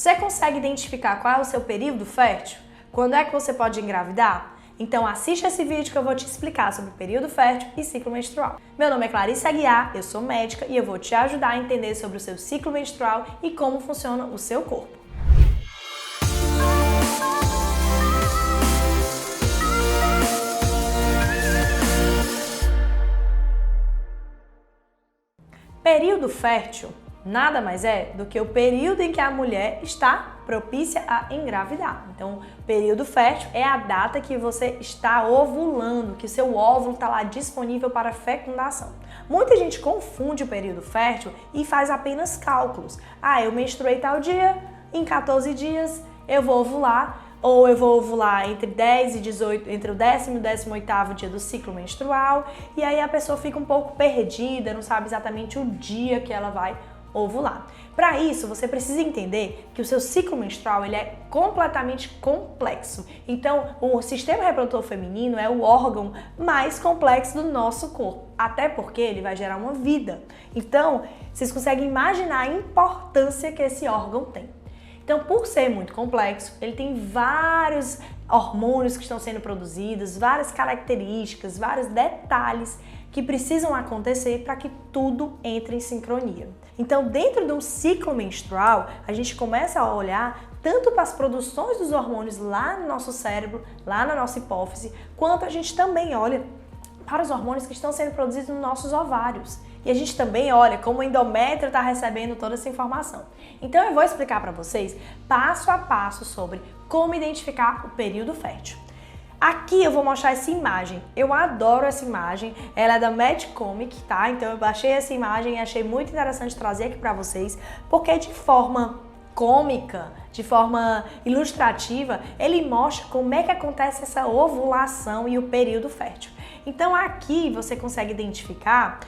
Você consegue identificar qual é o seu período fértil? Quando é que você pode engravidar? Então assiste esse vídeo que eu vou te explicar sobre período fértil e ciclo menstrual. Meu nome é Clarissa Aguiar, eu sou médica e eu vou te ajudar a entender sobre o seu ciclo menstrual e como funciona o seu corpo. Período fértil nada mais é do que o período em que a mulher está propícia a engravidar. Então, período fértil é a data que você está ovulando, que o seu óvulo está lá disponível para fecundação. Muita gente confunde o período fértil e faz apenas cálculos. Eu menstruei tal dia, em 14 dias eu vou ovular, ou eu vou ovular entre 10 e 18, entre o 10º e o 18º dia do ciclo menstrual, e aí a pessoa fica um pouco perdida, não sabe exatamente o dia que ela vai ovular. Para isso, você precisa entender que o seu ciclo menstrual ele é completamente complexo. Então, o sistema reprodutor feminino é o órgão mais complexo do nosso corpo, até porque ele vai gerar uma vida. Então, vocês conseguem imaginar a importância que esse órgão tem. Então, por ser muito complexo, ele tem vários hormônios que estão sendo produzidos, várias características, vários detalhes que precisam acontecer para que tudo entre em sincronia. Então, dentro de um ciclo menstrual, a gente começa a olhar tanto para as produções dos hormônios lá no nosso cérebro, lá na nossa hipófise, quanto a gente também olha para os hormônios que estão sendo produzidos nos nossos ovários. E a gente também olha como o endométrio está recebendo toda essa informação. Então eu vou explicar para vocês passo a passo sobre como identificar o período fértil. Aqui eu vou mostrar essa imagem. Eu adoro essa imagem. Ela é da Mad Comic, tá? Então eu baixei essa imagem e achei muito interessante trazer aqui para vocês, porque de forma cômica, de forma ilustrativa, ele mostra como é que acontece essa ovulação e o período fértil. Então aqui você consegue identificar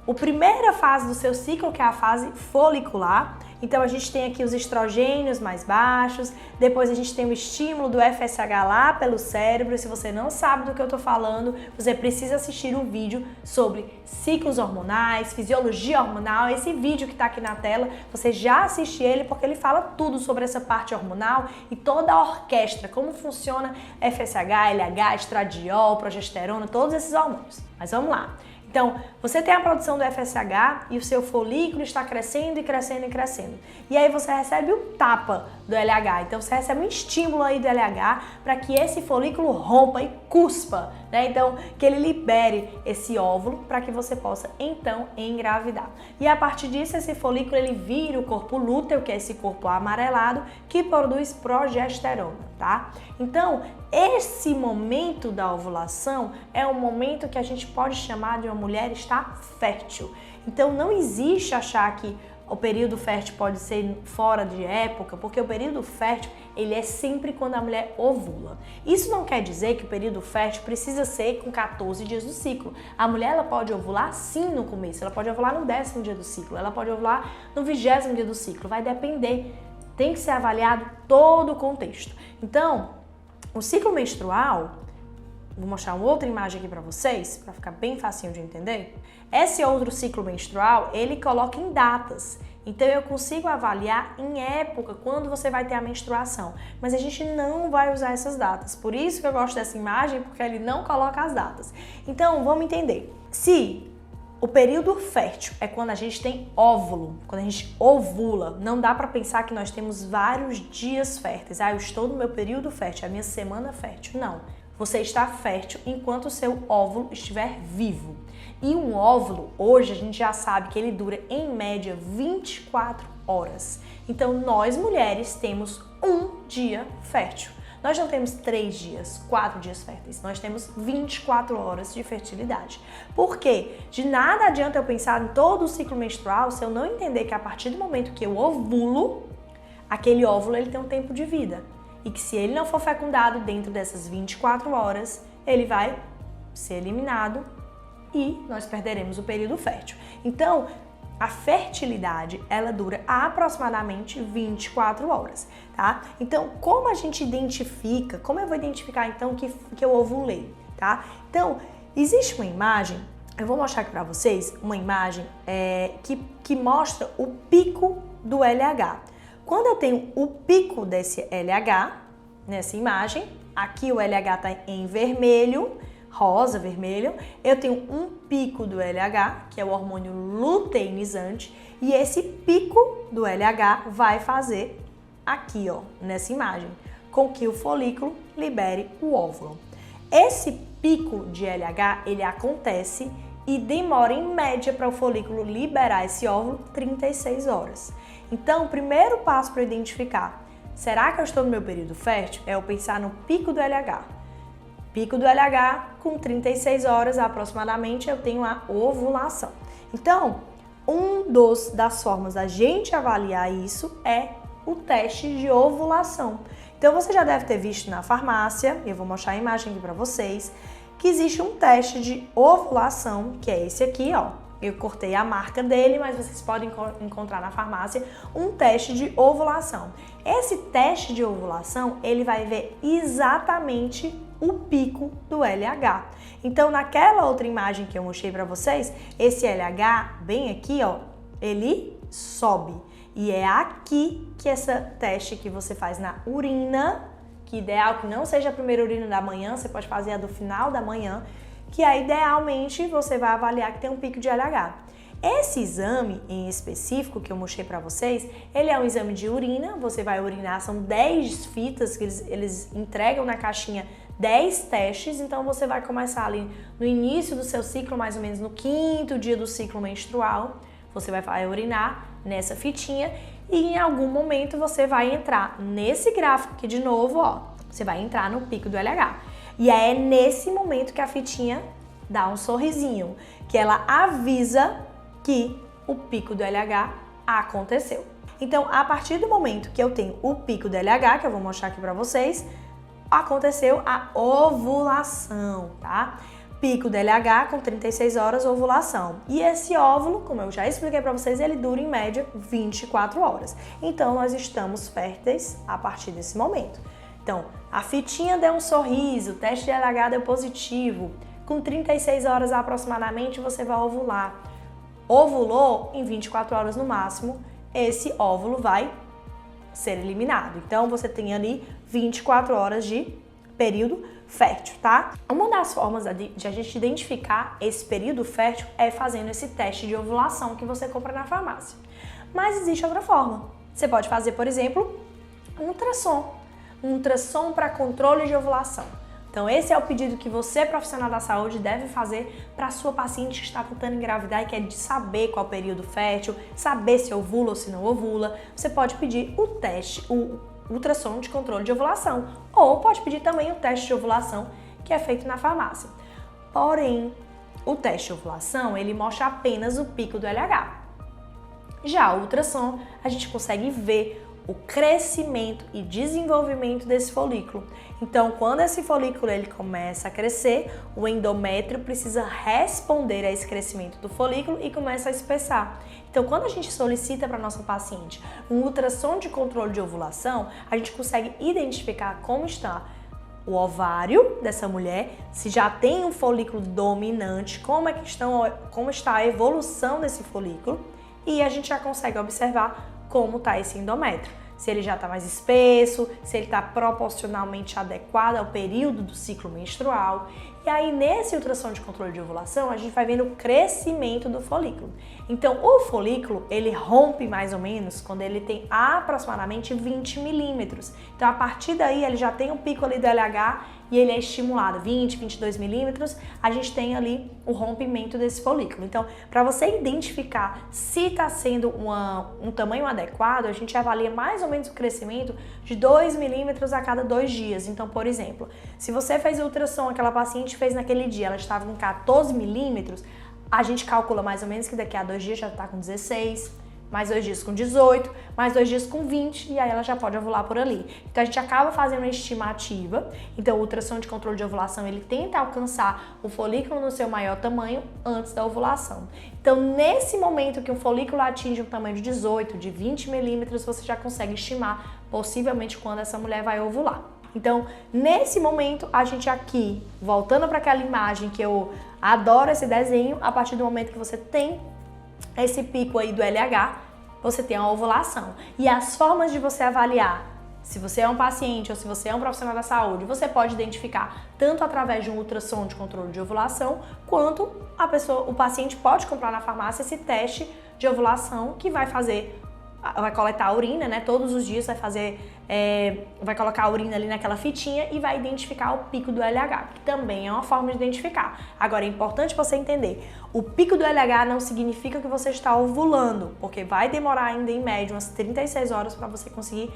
a primeira fase do seu ciclo, que é a fase folicular. Então a gente tem aqui os estrogênios mais baixos, depois a gente tem o estímulo do FSH lá pelo cérebro. Se você não sabe do que eu tô falando, você precisa assistir um vídeo sobre ciclos hormonais, fisiologia hormonal. Esse vídeo que tá aqui na tela, você já assiste ele porque ele fala tudo sobre essa parte hormonal e toda a orquestra, como funciona FSH, LH, estradiol, progesterona, todos esses hormônios. Mas vamos lá. Então, você tem a produção do FSH e o seu folículo está crescendo e crescendo e crescendo. E aí você recebe o tapa do LH. Então, você recebe um estímulo aí do LH para que esse folículo rompa e cuspa, né? Então, que ele libere esse óvulo para que você possa, então, engravidar. E a partir disso, esse folículo ele vira o corpo lúteo, que é esse corpo amarelado, que produz progesterona, tá? Então, esse momento da ovulação é um momento que a gente pode chamar de uma mulher estar fértil. Então não existe achar que o período fértil pode ser fora de época, porque o período fértil ele é sempre quando a mulher ovula. Isso não quer dizer que o período fértil precisa ser com 14 dias do ciclo. A mulher ela pode ovular sim no começo, ela pode ovular no 10º dia do ciclo, ela pode ovular no 20º dia do ciclo, vai depender. Tem que ser avaliado todo o contexto. Então, o ciclo menstrual, vou mostrar uma outra imagem aqui para vocês, para ficar bem facinho de entender. Esse outro ciclo menstrual, ele coloca em datas. Então eu consigo avaliar em época quando você vai ter a menstruação, mas a gente não vai usar essas datas. Por isso que eu gosto dessa imagem, porque ele não coloca as datas. Então, vamos entender. Se o período fértil é quando a gente tem óvulo, quando a gente ovula. Não dá para pensar que nós temos vários dias férteis. Eu estou no meu período fértil, é a minha semana fértil. Não. Você está fértil enquanto o seu óvulo estiver vivo. E um óvulo, hoje a gente já sabe que ele dura em média 24 horas. Então nós mulheres temos um dia fértil. Nós não temos 3 dias, 4 dias férteis, nós temos 24 horas de fertilidade. Por quê? De nada adianta eu pensar em todo o ciclo menstrual se eu não entender que a partir do momento que eu ovulo, aquele óvulo ele tem um tempo de vida. E que se ele não for fecundado dentro dessas 24 horas, ele vai ser eliminado e nós perderemos o período fértil. Então, a fertilidade, ela dura aproximadamente 24 horas, tá? Então, como a gente identifica, como eu vou identificar então que eu ovulei, tá? Então, existe uma imagem, eu vou mostrar aqui pra vocês, uma imagem que mostra o pico do LH. Quando eu tenho o pico desse LH, nessa imagem, aqui o LH está em vermelho, rosa, vermelho, eu tenho um pico do LH, que é o hormônio luteinizante, e esse pico do LH vai fazer aqui, ó, nessa imagem, com que o folículo libere o óvulo. Esse pico de LH, ele acontece e demora em média para o folículo liberar esse óvulo 36 horas. Então, o primeiro passo para identificar, será que eu estou no meu período fértil? É eu pensar no pico do LH. Pico do LH, com 36 horas aproximadamente, eu tenho a ovulação. Então, das formas da gente avaliar isso é o teste de ovulação. Então, você já deve ter visto na farmácia, e eu vou mostrar a imagem aqui para vocês, que existe um teste de ovulação, que é esse aqui, ó. Eu cortei a marca dele, mas vocês podem encontrar na farmácia um teste de ovulação. Esse teste de ovulação, ele vai ver exatamente o pico do LH. Então, naquela outra imagem que eu mostrei para vocês, esse LH, bem aqui, ó, ele sobe. E é aqui que esse teste que você faz na urina, que ideal que não seja a primeira urina da manhã, você pode fazer a do final da manhã, que aí idealmente você vai avaliar que tem um pico de LH. Esse exame em específico que eu mostrei para vocês, ele é um exame de urina, você vai urinar, são 10 fitas que eles entregam na caixinha 10 testes, então você vai começar ali no início do seu ciclo, mais ou menos no 5º dia do ciclo menstrual, você vai urinar nessa fitinha e em algum momento você vai entrar nesse gráfico aqui de novo, ó, você vai entrar no pico do LH. E é nesse momento que a fitinha dá um sorrisinho, que ela avisa que o pico do LH aconteceu. Então, a partir do momento que eu tenho o pico do LH, que eu vou mostrar aqui pra vocês, aconteceu a ovulação, tá? Pico do LH com 36 horas, ovulação. E esse óvulo, como eu já expliquei pra vocês, ele dura em média 24 horas. Então, nós estamos férteis a partir desse momento. Então, a fitinha deu um sorriso, o teste de LH deu positivo, com 36 horas aproximadamente você vai ovular. Ovulou, em 24 horas no máximo, esse óvulo vai ser eliminado. Então, você tem ali 24 horas de período fértil, tá? Uma das formas de a gente identificar esse período fértil é fazendo esse teste de ovulação que você compra na farmácia. Mas existe outra forma. Você pode fazer, por exemplo, um ultrassom para controle de ovulação. Então, esse é o pedido que você, profissional da saúde, deve fazer para a sua paciente que está tentando engravidar e quer saber qual é o período fértil, saber se ovula ou se não ovula. Você pode pedir o teste, o ultrassom de controle de ovulação, ou pode pedir também o teste de ovulação que é feito na farmácia. Porém, o teste de ovulação, ele mostra apenas o pico do LH. Já o ultrassom, a gente consegue ver o crescimento e desenvolvimento desse folículo. Então, quando esse folículo ele começa a crescer, o endométrio precisa responder a esse crescimento do folículo e começa a espessar. Então, quando a gente solicita para nossa paciente um ultrassom de controle de ovulação, a gente consegue identificar como está o ovário dessa mulher, se já tem um folículo dominante, como está a evolução desse folículo, e a gente já consegue observar como está esse endométrio. Se ele já está mais espesso, se ele está proporcionalmente adequado ao período do ciclo menstrual. E aí, nesse ultrassom de controle de ovulação, a gente vai vendo o crescimento do folículo. Então, o folículo, ele rompe mais ou menos quando ele tem aproximadamente 20 milímetros. Então, a partir daí, ele já tem um pico ali do LH e ele é estimulado, 20, 22 milímetros, a gente tem ali o rompimento desse folículo. Então, para você identificar se está sendo um tamanho adequado, a gente avalia mais ou menos o crescimento de 2 milímetros a cada 2 dias. Então, por exemplo, se você fez ultrassom, aquela paciente fez naquele dia, ela estava com 14 milímetros, a gente calcula mais ou menos que daqui a 2 dias já está com 16, mais 2 dias com 18, mais 2 dias com 20, e aí ela já pode ovular por ali. Então a gente acaba fazendo uma estimativa. Então o ultrassom de controle de ovulação, ele tenta alcançar o folículo no seu maior tamanho antes da ovulação. Então nesse momento que o folículo atinge um tamanho de 18, de 20 milímetros, você já consegue estimar possivelmente quando essa mulher vai ovular. Então, nesse momento, a gente aqui, voltando para aquela imagem que eu adoro esse desenho, a partir do momento que você tem esse pico aí do LH, você tem a ovulação. E as formas de você avaliar se você é um paciente ou se você é um profissional da saúde, você pode identificar tanto através de um ultrassom de controle de ovulação, quanto o paciente pode comprar na farmácia esse teste de ovulação que vai coletar a urina, né? Todos os dias vai colocar a urina ali naquela fitinha e vai identificar o pico do LH, que também é uma forma de identificar. Agora, é importante você entender, o pico do LH não significa que você está ovulando, porque vai demorar ainda em média umas 36 horas para você conseguir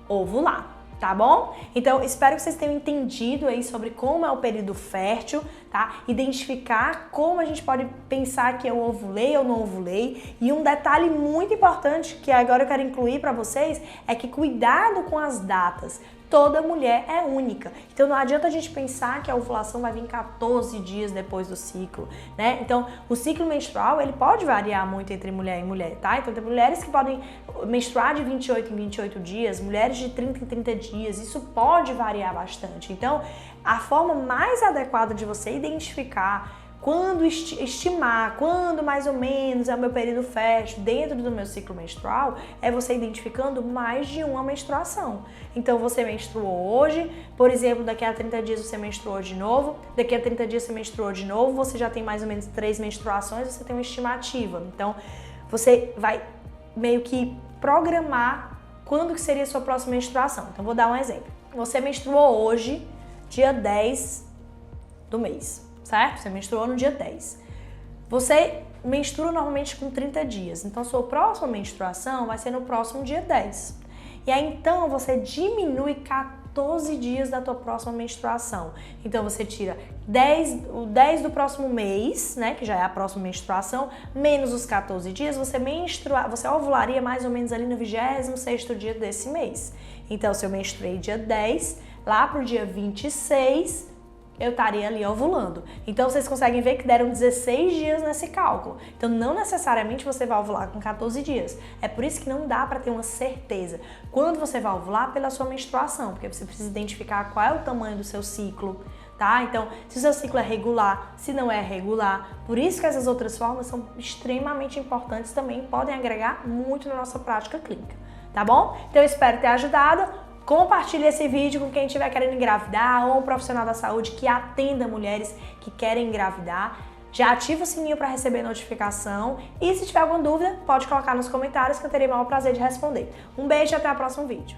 ovular, tá bom? Então, espero que vocês tenham entendido aí sobre como é o período fértil, tá? Identificar como a gente pode pensar que eu ovulei ou não ovulei. E um detalhe muito importante que agora eu quero incluir para vocês é que cuidado com as datas. Toda mulher é única. Então não adianta a gente pensar que a ovulação vai vir 14 dias depois do ciclo, né? Então o ciclo menstrual, ele pode variar muito entre mulher e mulher, tá? Então tem mulheres que podem menstruar de 28 em 28 dias, mulheres de 30 em 30 dias, isso pode variar bastante. Então a forma mais adequada de você identificar quando estimar, quando mais ou menos é o meu período fértil dentro do meu ciclo menstrual, é você identificando mais de uma menstruação. Então você menstruou hoje, por exemplo, daqui a 30 dias você menstruou de novo, daqui a 30 dias você menstruou de novo, você já tem mais ou menos 3 menstruações, você tem uma estimativa. Então você vai meio que programar quando que seria a sua próxima menstruação. Então vou dar um exemplo. Você menstruou hoje, dia 10 do mês. Certo? Você menstruou no dia 10. Você menstrua normalmente com 30 dias, então sua próxima menstruação vai ser no próximo dia 10. E aí então você diminui 14 dias da tua próxima menstruação. Então você tira o 10 do próximo mês, né, que já é a próxima menstruação, menos os 14 dias, você ovularia mais ou menos ali no 26º dia desse mês. Então se eu menstruei dia 10, lá pro dia 26, eu estaria ali ovulando. Então vocês conseguem ver que deram 16 dias nesse cálculo. Então não necessariamente você vai ovular com 14 dias. É por isso que não dá para ter uma certeza. Quando você vai ovular pela sua menstruação, porque você precisa identificar qual é o tamanho do seu ciclo, tá? Então, se o seu ciclo é regular, se não é regular. Por isso que essas outras formas são extremamente importantes também, podem agregar muito na nossa prática clínica, tá bom? Então eu espero ter ajudado. Compartilhe esse vídeo com quem estiver querendo engravidar ou um profissional da saúde que atenda mulheres que querem engravidar. Já ativa o sininho para receber notificação e se tiver alguma dúvida, pode colocar nos comentários que eu terei o maior prazer de responder. Um beijo e até o próximo vídeo.